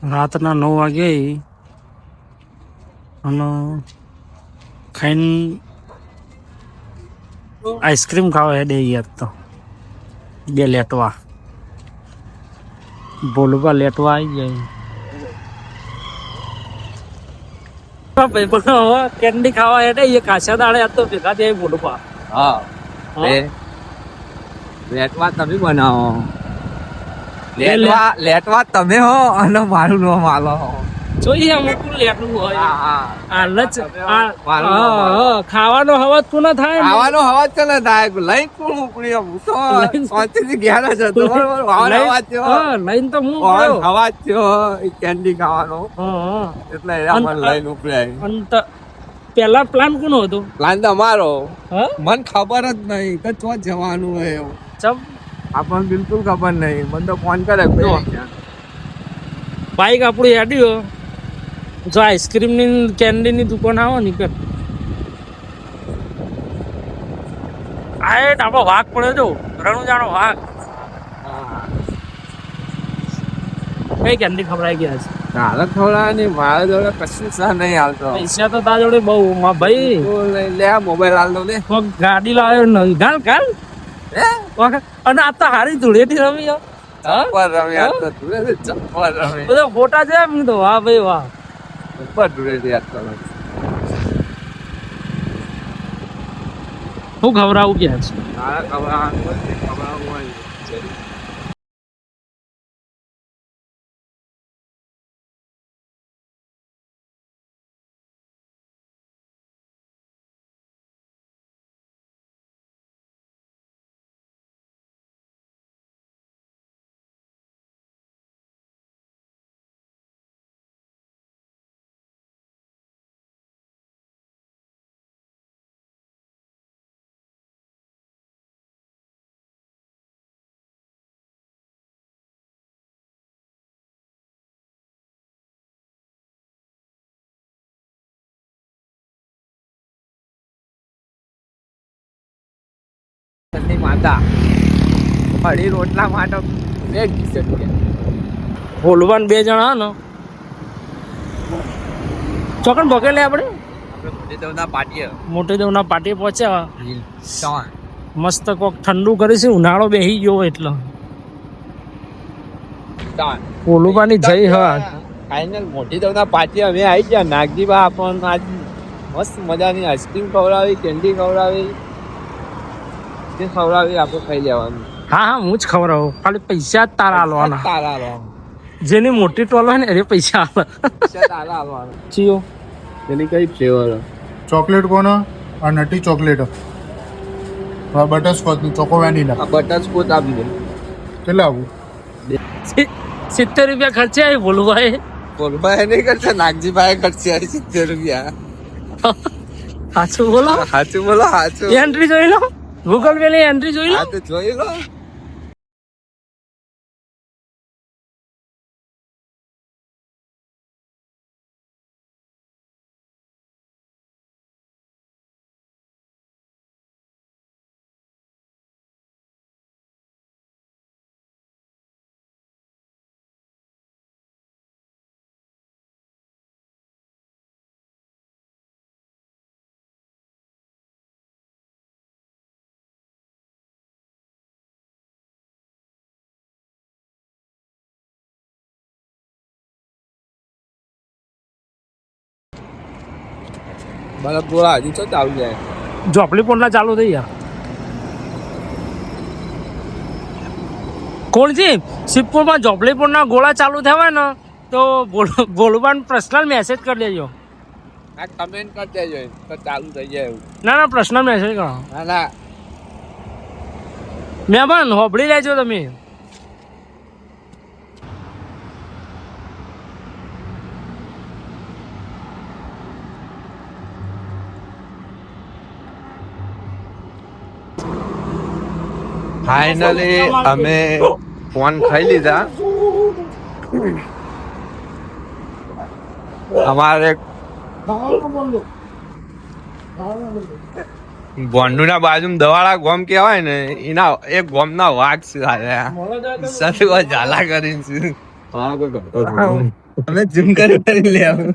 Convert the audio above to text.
રાતના 9 વાગે અને ખાઈને આઈસ્ક્રીમ ખાવા હેડે યાર તો 2 લેટવા બોલવા લેટવા આવી જાય ભાઈ પણ હવે કેન્ડી ખાવા હેડે એ કાચા દાડે તો ભેગા થાય બોલવા. હા લેટવા તમે બનાવો, લેટવા તમે હો અને મારું નામ આલો જોઈએ અમુક લેટવું હોય. ખાવાનો હવા તું ના થાય, ખાવાનો હવા તો ના થાય. લઈને કોણ ઉપડી શાંતિથી ઘેર જ હતો. લઈને તો હું હવા થયો કેન્ડી ખાવાનો એટલે લઈને ઉપડ્યા. પેલા પ્લાન કોનો હતો? પ્લાન તો અમારો. મને ખબર જ નહીં કે તો જવાનું હોય. આપણને બિલકુલ ખબર નહીં. મને તો ફોન કરે બાઈક આપણું હેડ્યું જો આઈસ્ક્રીમ ની કેન્ડી ની દુકાન આવો ને પેલા આ આપણો વાઘ પડ્યો જો રણુજાનો વાઘ. કઈ કેન્ડી ખવડાવી ગયા છે? હાલત ખવડાવવાની મારા જોડે કશું સા નહીં હાલતો. પૈસા તો તારા જોડે બહુ ભાઈ. લે મોબાઈલ હાલ દો ને. ગાડી લાવ્યો નહીં ગાલ ગાલ અને આ તો હારી ધૂળેટી રમી બધા ફોટા છે એમ તો. વાહ ભાઈ વાહ. હું ખવડાવું ક્યાં છે? માતા અઢી રોટલા માટે બોલવાન 2 જણા ને ચોકન ભગે લે આપણે મોટી દેવના પાટીએ પહોંચ્યા. મસ્ત કોક ઠંડુ કરીશું, ઉનાળો બેસી ગયો એટલે બોલુબાની જઈ હા ફાઈનલ મોટી દેવના પાટીએ અમે આવી ગયા. નાગજીબા આપણને આજ મસ્ત મજાની આઈસ્ક્રીમ ખવડાવી, કેન્ડી ખવડાવી, જે ખવડાવી આપણે ખાઈ લેવાનું. હા હું જ ખવડાવું, ખાલી પૈસા જ તારા આલવાના. જેની મોટી ટોલ હોય ને એ પૈસા આલે. ચિયો એની કઈ ફ્લેવર? ચોકલેટ કોનો? આ નટી ચોકલેટ, બટરસ્કોચ નું ચોકો વેનીલા. બટરસ્કોચ આપી દે. કેટલા આવું? 70 રૂપિયા ખર્ચે આવી બોલુભાઈ. બોલભાઈ નહીં ખર્ચા, નાગજીભાઈ ખર્ચે 70 રૂપિયા. સાચું બોલો, સાચું બોલો, સાચું. એન્ટ્રી જોઈ લો, ગૂગલ પે ની એન્ટ્રી જોઈ લો. હા તો જોઈ લો. બરાબર બોલા હજુ તો આવી જાય. ઝોપડી પોરના ચાલુ થઈ ગયા. કોણ છે શિવપુરમાં ઝોપડી પોરના ગોળા ચાલુ થયા ને તો બોલવાન પર્સનલ મેસેજ કરી દેજો. આ કમેન્ટ કરી દેજો તો ચાલુ થઈ જાય એવું. ના પર્સનલ મેસેજ કરો. ના મહેમાન હોબળી લેજો તમે. ફાઇનલી અમે ફોન ખાઈ લીધા. અમારે બોન્ડુના બાજુમાં દવાડા ગોમ કહેવાય ને એના એક ગોમના વાઘ છે ઝાલા કરીને અમે ઝૂમ કરી લે આવું